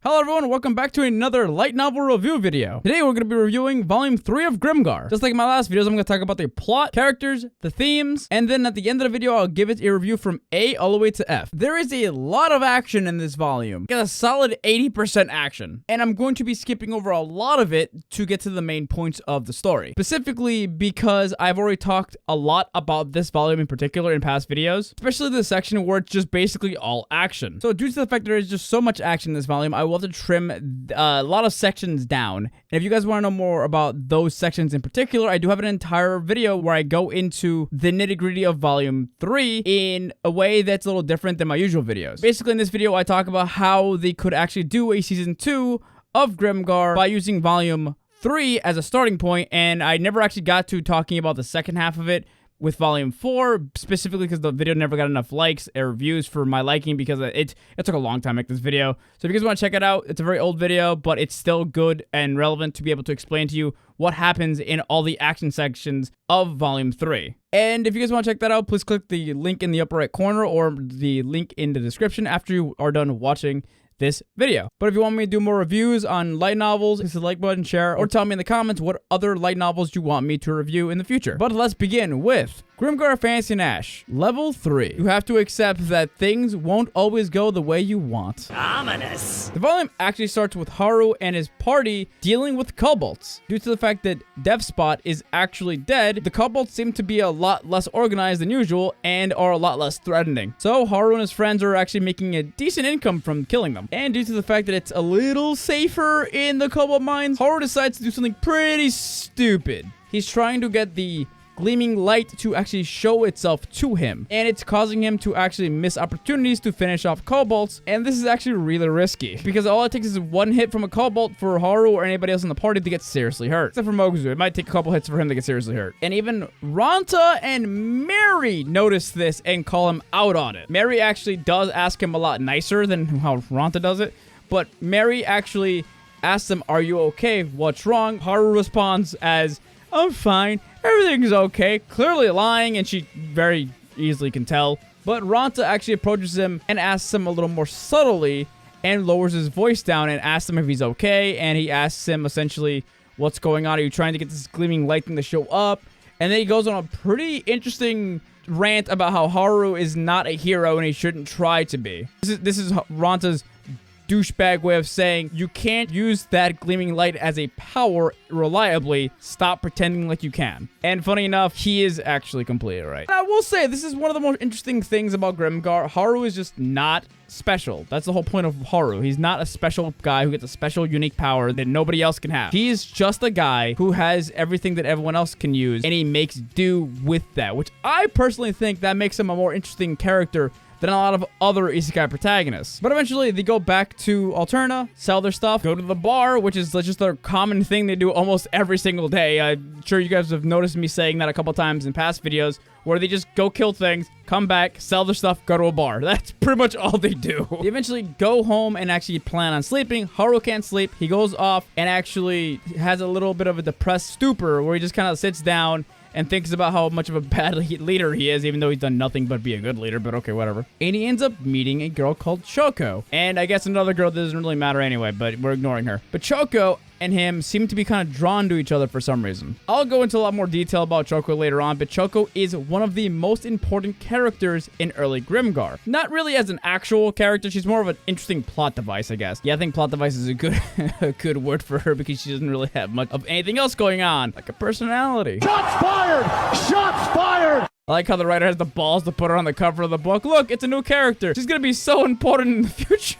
Hello everyone, welcome back to another light novel review video. Today we're going to be reviewing volume 3 of Grimgar. Just like my last videos, I'm going to talk about the plot, characters, the themes, and then at the end of the video, I'll give it a review from A all the way to F. There is a lot of action in this volume. Got a solid 80% action. And I'm going to be skipping over a lot of it to get to the main points of the story. Specifically because I've already talked a lot about this volume in particular in past videos, especially the section where it's just basically all action. So due to the fact there is just so much action in this volume, I will have to trim a lot of sections down. And if you guys want to know more about those sections in particular, I do have an entire video where I go into the nitty-gritty of volume 3 in a way that's a little different than my usual videos. Basically in this video, I talk about how they could actually do a season 2 of Grimgar by using volume 3 as a starting point, and I never actually got to talking about the second half of it with volume 4, specifically because the video never got enough likes or views for my liking, because it took a long time to make this video. So if you guys want to check it out, it's a very old video, but it's still good and relevant to be able to explain to you what happens in all the action sections of volume 3. And if you guys want to check that out, please click the link in the upper right corner or the link in the description after you are done watching this video. But if you want me to do more reviews on light novels, hit the like button, share, or tell me in the comments what other light novels you want me to review in the future. But let's begin with Grimgar Fantasy Nash, Level 3. You have to accept that things won't always go the way you want. Ominous. The volume actually starts with Haru and his party dealing with kobolds. Due to the fact that Devspot is actually dead, the kobolds seem to be a lot less organized than usual and are a lot less threatening. So Haru and his friends are actually making a decent income from killing them. And due to the fact that it's a little safer in the kobold mines, Haru decides to do something pretty stupid. He's trying to get the gleaming light to actually show itself to him, and it's causing him to actually miss opportunities to finish off kobolds, and this is actually really risky because all it takes is one hit from a kobold for Haru or anybody else in the party to get seriously hurt. Except for Moguzu, it might take a couple hits for him to get seriously hurt. And even Ranta and Mary notice this and call him out on it. Mary actually does ask him a lot nicer than how Ranta does it, but Mary actually asks him, "Are you okay? What's wrong?" Haru responds as, "I'm fine. Everything's okay," clearly lying, and she very easily can tell. But Ranta actually approaches him and asks him a little more subtly and lowers his voice down and asks him if he's okay. And he asks him essentially, "What's going on? Are you trying to get this gleaming light thing to show up?" And then he goes on a pretty interesting rant about how Haru is not a hero and he shouldn't try to be. This is Ranta's douchebag way of saying you can't use that gleaming light as a power reliably. Stop pretending like you can. And funny enough, he is actually completely right. And I will say, this is one of the most interesting things about Grimgar. Haru is just not special. That's the whole point of Haru. He's not a special guy who gets a special unique power that nobody else can have. He's just a guy who has everything that everyone else can use, and he makes do with that, which I personally think that makes him a more interesting character than a lot of other isekai protagonists. But eventually, they go back to Alterna, sell their stuff, go to the bar, which is just a common thing they do almost every single day. I'm sure you guys have noticed me saying that a couple times in past videos, where they just go kill things, come back, sell their stuff, go to a bar. That's pretty much all they do. They eventually go home and actually plan on sleeping. Haru can't sleep. He goes off and actually has a little bit of a depressed stupor where he just kind of sits down and thinks about how much of a bad leader he is, even though he's done nothing but be a good leader, but okay, whatever. And he ends up meeting a girl called Choco. And I guess another girl that doesn't really matter anyway, but we're ignoring her. But Choco and him seem to be kind of drawn to each other for some reason. I'll go into a lot more detail about Choco later on, but Choco is one of the most important characters in early Grimgar. Not really as an actual character, she's more of an interesting plot device, I guess. Yeah, I think plot device is a good word for her because she doesn't really have much of anything else going on, like a personality. Shots fired! Shots fired! I like how the writer has the balls to put her on the cover of the book. Look, it's a new character. She's gonna be so important in the future.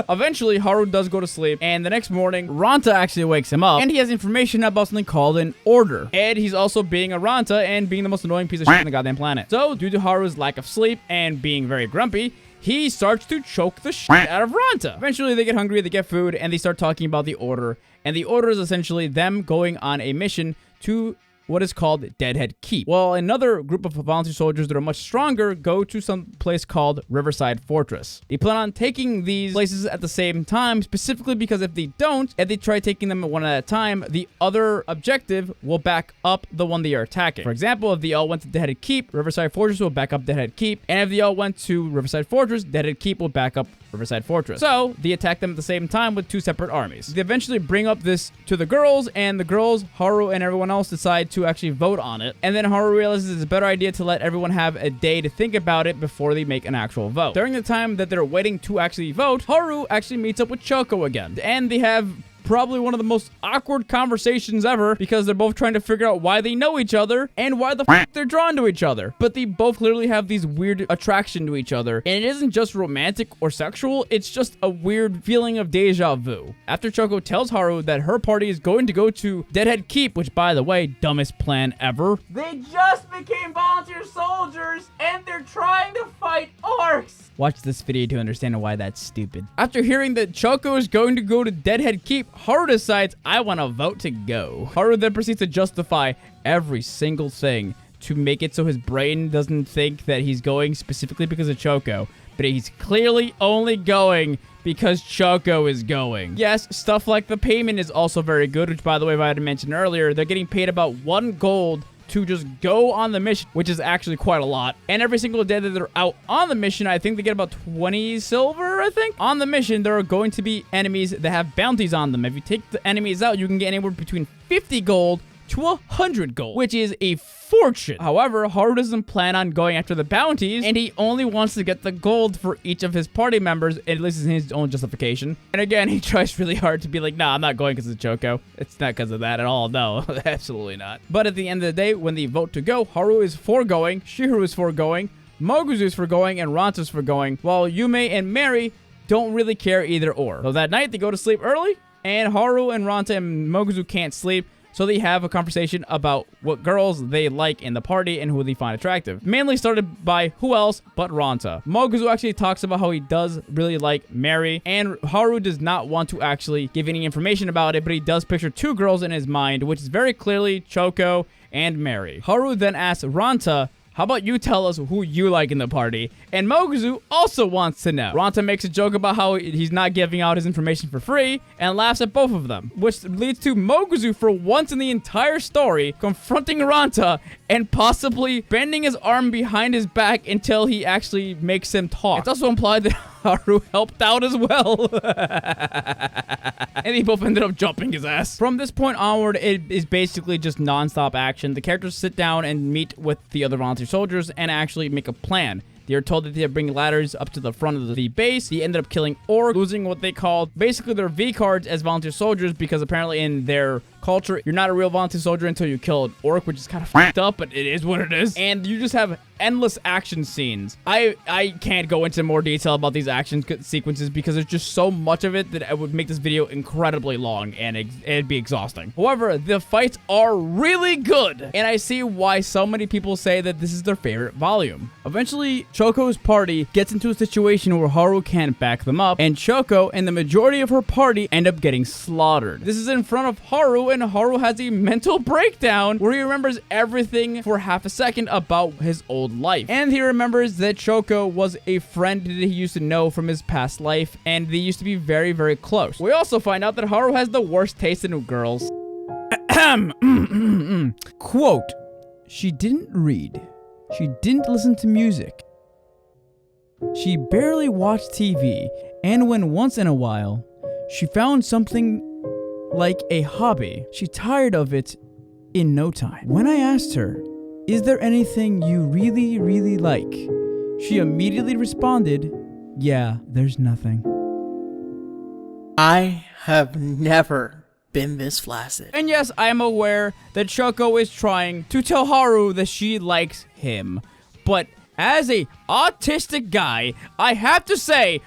Eventually, Haru does go to sleep, and the next morning, Ranta actually wakes him up, and he has information about something called an order. And he's also being a Ranta and being the most annoying piece of shit on the goddamn planet. So, due to Haru's lack of sleep and being very grumpy, he starts to choke the shit out of Ranta. Eventually, they get hungry, they get food, and they start talking about the order. And the order is essentially them going on a mission to what is called Deadhead Keep, while another group of volunteer soldiers that are much stronger go to some place called Riverside Fortress. They plan on taking these places at the same time, specifically because if they try taking them one at a time, the other objective will back up the one they are attacking. For example, if they all went to Deadhead Keep, Riverside Fortress will back up Deadhead Keep, and if they all went to Riverside Fortress, Deadhead Keep will back up Riverside Fortress. So they attack them at the same time with two separate armies. They eventually bring up this to the girls, and the girls, Haru and everyone else, decide to actually vote on it. And then Haru realizes it's a better idea to let everyone have a day to think about it before they make an actual vote. During the time that they're waiting to actually vote, Haru actually meets up with Choco again, and they have probably one of the most awkward conversations ever because they're both trying to figure out why they know each other and why the f they're drawn to each other. But they both clearly have these weird attraction to each other, and it isn't just romantic or sexual, it's just a weird feeling of deja vu. After Choco tells Haru that her party is going to go to Deadhead Keep, which by the way, dumbest plan ever. They just became volunteer soldiers and they're trying to fight orcs. Watch this video to understand why that's stupid. After hearing that Choco is going to go to Deadhead Keep, Haru decides, I want to vote to go. Haru then proceeds to justify every single thing to make it so his brain doesn't think that he's going specifically because of Choco, but he's clearly only going because Choco is going. Yes, stuff like the payment is also very good, which by the way, if I had mentioned earlier, they're getting paid about 1 gold to just go on the mission, which is actually quite a lot. And every single day that they're out on the mission, I think they get about 20 silver, I think. On the mission, there are going to be enemies that have bounties on them. If you take the enemies out, you can get anywhere between 50 gold to 100 gold, which is a fortune. However, Haru doesn't plan on going after the bounties, and he only wants to get the gold for each of his party members, at least in his own justification. And again, he tries really hard to be like, nah, I'm not going because of Choco. It's not because of that at all. No, absolutely not. But at the end of the day, when they vote to go, Haru is for going, Shihiru is for going, Moguzu is for going, and Ranta's for going, while Yume and Mary don't really care either or. So that night, they go to sleep early, and Haru and Ranta and Moguzu can't sleep. So they have a conversation about what girls they like in the party and who they find attractive. Mainly started by who else but Ranta. Moguzu actually talks about how he does really like Mary, and Haru does not want to actually give any information about it, but he does picture 2 girls in his mind, which is very clearly Choco and Mary. Haru then asks Ranta, how about you tell us who you like in the party? And Moguzu also wants to know. Ranta makes a joke about how he's not giving out his information for free and laughs at both of them, which leads to Moguzu, for once in the entire story, confronting Ranta and possibly bending his arm behind his back until he actually makes him talk. It's also implied that Haru helped out as well. And they both ended up jumping his ass. From this point onward, it is basically just non-stop action. The characters sit down and meet with the other volunteer soldiers and actually make a plan. They are told that they are bringing ladders up to the front of the base. They ended up killing orcs, losing what they called basically their V cards as volunteer soldiers, because apparently in their culture, you're not a real volunteer soldier until you kill an orc, which is kind of fucked up, but it is what it is. And you just have endless action scenes. I can't go into more detail about these action sequences because there's just so much of it that it would make this video incredibly long and it'd be exhausting. However, the fights are really good, and I see why so many people say that this is their favorite volume. Eventually, Choco's party gets into a situation where Haru can't back them up, and Choco and the majority of her party end up getting slaughtered. This is in front of Haru, and Haru has a mental breakdown where he remembers everything for half a second about his old life. And he remembers that Choco was a friend that he used to know from his past life, and they used to be very, very close. We also find out that Haru has the worst taste in girls. Quote, she didn't read. She didn't listen to music. She barely watched TV, and when once in a while, she found something like a hobby, she tired of it in no time. When I asked her, is there anything you really, really like? She immediately responded, yeah, there's nothing. I have never been this flaccid. And yes, I am aware that Choco is trying to tell Haru that she likes him, but as a autistic guy, I have to say,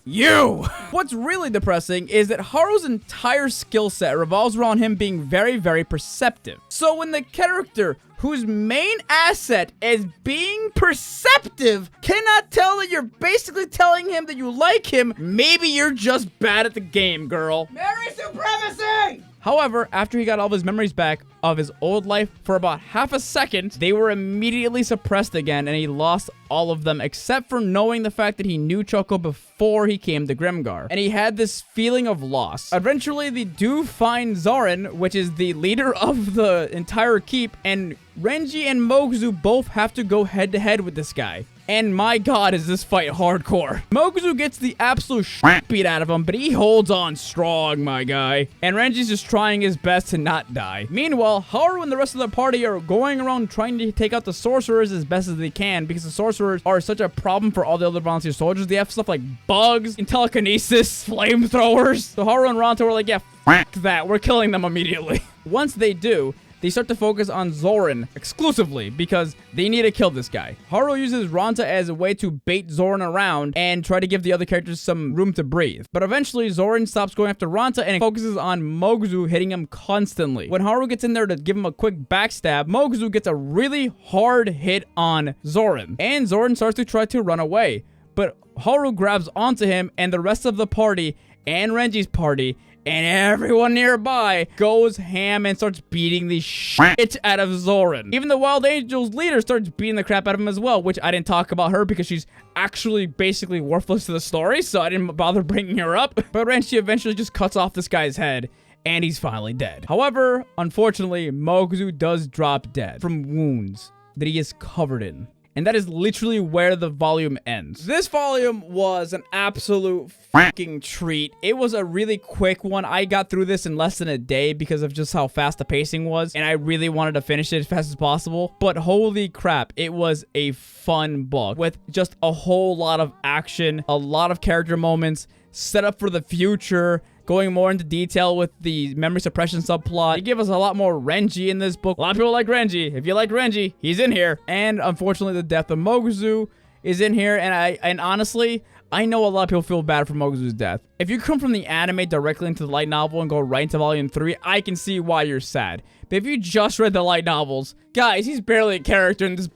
you! What's really depressing is that Haru's entire skill set revolves around him being very, very perceptive. So when the character whose main asset is being perceptive cannot tell that you're basically telling him that you like him, maybe you're just bad at the game, girl. Mary supremacy! However, after he got all of his memories back of his old life for about half a second, they were immediately suppressed again, and he lost all of them except for knowing the fact that he knew Choco before he came to Grimgar. And he had this feeling of loss. Eventually, they do find Zoran, which is the leader of the entire keep, and Renji and Moguzu both have to go head-to-head with this guy. And my god, is this fight hardcore. Moguzu gets the absolute shit beat out of him, but he holds on strong, my guy. And Renji's just trying his best to not die. Meanwhile, Haru and the rest of the party are going around trying to take out the sorcerers as best as they can, because the sorcerers are such a problem for all the other volunteer soldiers. They have stuff like bugs, telekinesis, flamethrowers. So Haru and Ronto were like, yeah, f that. We're killing them immediately. Once they do, they start to focus on Zoran exclusively because they need to kill this guy. Haru uses Ronta as a way to bait Zoran around and try to give the other characters some room to breathe. But eventually, Zoran stops going after Ronta and focuses on Moguzu, hitting him constantly. When Haru gets in there to give him a quick backstab, Moguzu gets a really hard hit on Zoran. And Zoran starts to try to run away. But Haru grabs onto him, and the rest of the party and Renji's party and everyone nearby goes ham and starts beating the shit out of Zoran. Even the Wild Angels leader starts beating the crap out of him as well, which I didn't talk about her because she's actually basically worthless to the story, so I didn't bother bringing her up. But Renji eventually just cuts off this guy's head, and he's finally dead. However, unfortunately, Moguzu does drop dead from wounds that he is covered in. And that is literally where the volume ends. This volume was an absolute fucking treat. It was a really quick one. I got through this in less than a day because of just how fast the pacing was. And I really wanted to finish it as fast as possible. But holy crap, it was a fun book with just a whole lot of action, a lot of character moments, set up for the future, going more into detail with the memory suppression subplot. They give us a lot more Renji in this book. A lot of people like Renji. If you like Renji, he's in here. And unfortunately, the death of Moguzu is in here. And honestly, I know a lot of people feel bad for Moguzu's death. If you come from the anime directly into the light novel and go right into volume 3, I can see why you're sad. But if you just read the light novels, guys, he's barely a character in these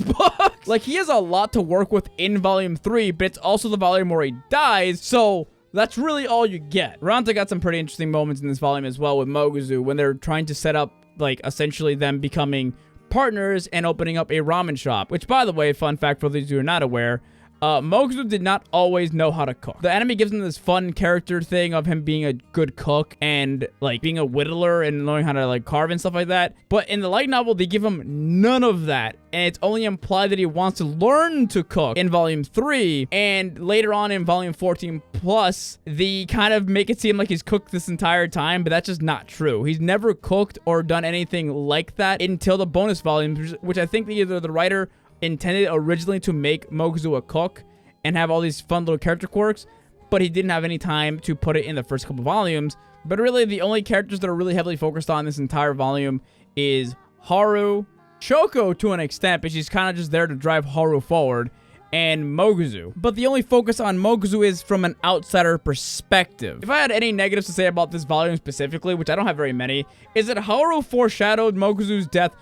books. Like, he has a lot to work with in volume 3, but it's also the volume where he dies, so that's really all you get. Ronta got some pretty interesting moments in this volume as well with Moguzu when they're trying to set up, like, essentially them becoming partners and opening up a ramen shop. Which, by the way, fun fact for those who are not aware, Moguzu did not always know how to cook. The anime gives him this fun character thing of him being a good cook and, like, being a whittler and knowing how to, like, carve and stuff like that. But in the light novel, they give him none of that. And it's only implied that he wants to learn to cook in volume 3. And later on in volume 14 plus, they kind of make it seem like he's cooked this entire time, but that's just not true. He's never cooked or done anything like that until the bonus volumes, which I think either the writer intended originally to make Moguzu a cook and have all these fun little character quirks, but he didn't have any time to put it in the first couple volumes. But really, the only characters that are really heavily focused on this entire volume is Haru, Choco to an extent, but she's kind of just there to drive Haru forward, and Moguzu. But the only focus on Moguzu is from an outsider perspective. If I had any negatives to say about this volume specifically, which I don't have very many, is that Haru foreshadowed Moguzu's death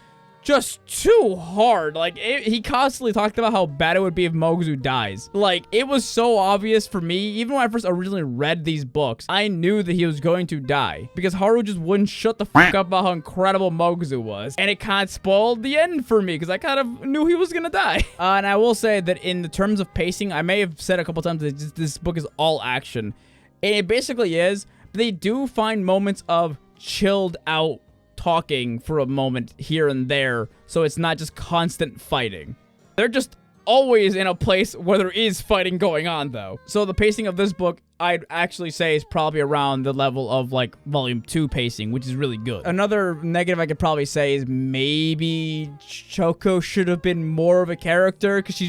just too hard. Like, he constantly talked about how bad it would be if Moguzu dies. Like, it was so obvious for me. Even when I first originally read these books, I knew that he was going to die because Haru just wouldn't shut the fuck up about how incredible Moguzu was. And it kind of spoiled the end for me because I kind of knew he was gonna die. And I will say that in the terms of pacing, I may have said a couple times that this book is all action. And it basically is. But they do find moments of chilled out talking for a moment here and there, so it's not just constant fighting. They're just always in a place where there is fighting going on, though. So the pacing of this book, I'd actually say, is probably around the level of, like, volume 2 pacing, which is really good. Another negative I could probably say is maybe Choco should have been more of a character, because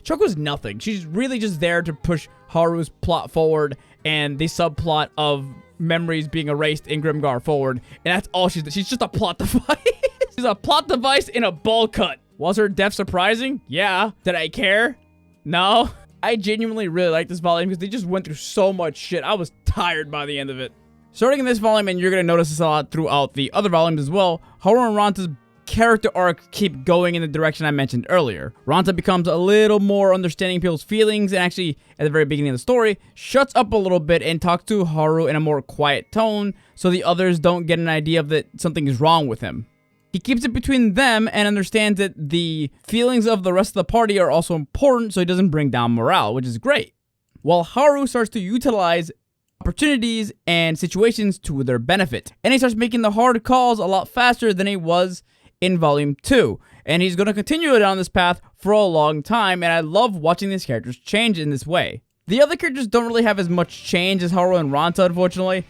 Choco's nothing. She's really just there to push Haru's plot forward and the subplot of memories being erased in Grimgar forward, and that's all she's just a plot device. She's a plot device in a bowl cut. Was her death surprising? Yeah. Did I care? No. I genuinely really like this volume because they just went through so much shit. I was tired by the end of it. Starting in this volume, and you're gonna notice this a lot throughout the other volumes as well, Haru and Ronta's character arcs keep going in the direction I mentioned earlier. Ranta becomes a little more understanding people's feelings, and actually, at the very beginning of the story, shuts up a little bit and talks to Haru in a more quiet tone, so the others don't get an idea of that something is wrong with him. He keeps it between them and understands that the feelings of the rest of the party are also important, so he doesn't bring down morale, which is great. While Haru starts to utilize opportunities and situations to their benefit, and he starts making the hard calls a lot faster than he was in Volume 2, and he's going to continue it on this path for a long time, and I love watching these characters change in this way. The other characters don't really have as much change as Haru and Ranta, unfortunately.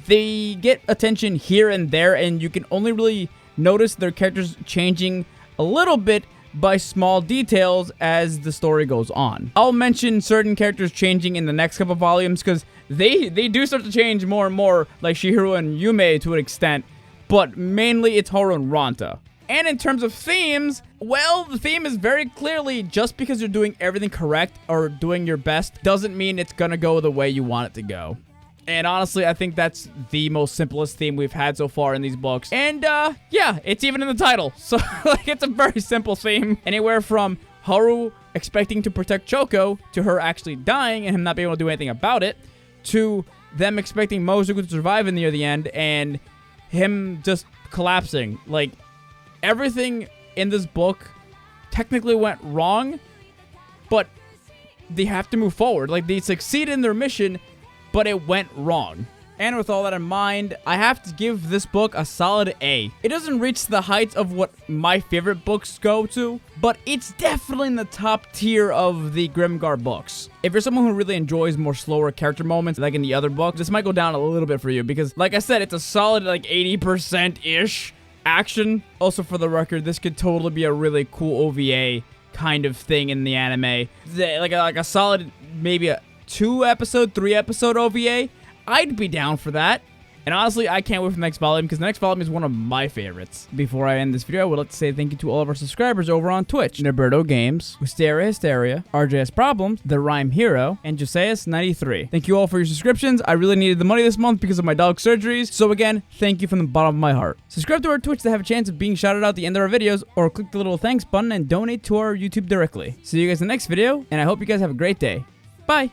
They get attention here and there, and you can only really notice their characters changing a little bit by small details as the story goes on. I'll mention certain characters changing in the next couple volumes because they do start to change more and more, like Chihiro and Yume to an extent, but mainly it's Haru and Ranta. And in terms of themes, well, the theme is very clearly just because you're doing everything correct or doing your best doesn't mean it's gonna go the way you want it to go. And honestly, I think that's the most simplest theme we've had so far in these books. And, yeah, it's even in the title. So, like, it's a very simple theme. Anywhere from Haru expecting to protect Choco to her actually dying and him not being able to do anything about it, to them expecting Mozuku to survive near the end and him just collapsing. Like, everything in this book technically went wrong, but they have to move forward. Like, they succeed in their mission, but it went wrong. And with all that in mind, I have to give this book a solid A. It doesn't reach the heights of what my favorite books go to, but it's definitely in the top tier of the Grimgar books. If you're someone who really enjoys more slower character moments, like in the other books, this might go down a little bit for you, because like I said, it's a solid like 80%-ish action. Also, for the record, this could totally be a really cool OVA kind of thing in the anime. Like a solid, maybe a 2-episode, 3-episode OVA, I'd be down for that. And honestly, I can't wait for the next volume, because the next volume is one of my favorites. Before I end this video, I would like to say thank you to all of our subscribers over on Twitch: Norberto Games, Wisteria Hysteria, RJS Problems, The Rhyme Hero, and Joseus93. Thank you all for your subscriptions. I really needed the money this month because of my dog surgeries. So again, thank you from the bottom of my heart. Subscribe to our Twitch to have a chance of being shouted out at the end of our videos, or click the little thanks button and donate to our YouTube directly. See you guys in the next video, and I hope you guys have a great day. Bye!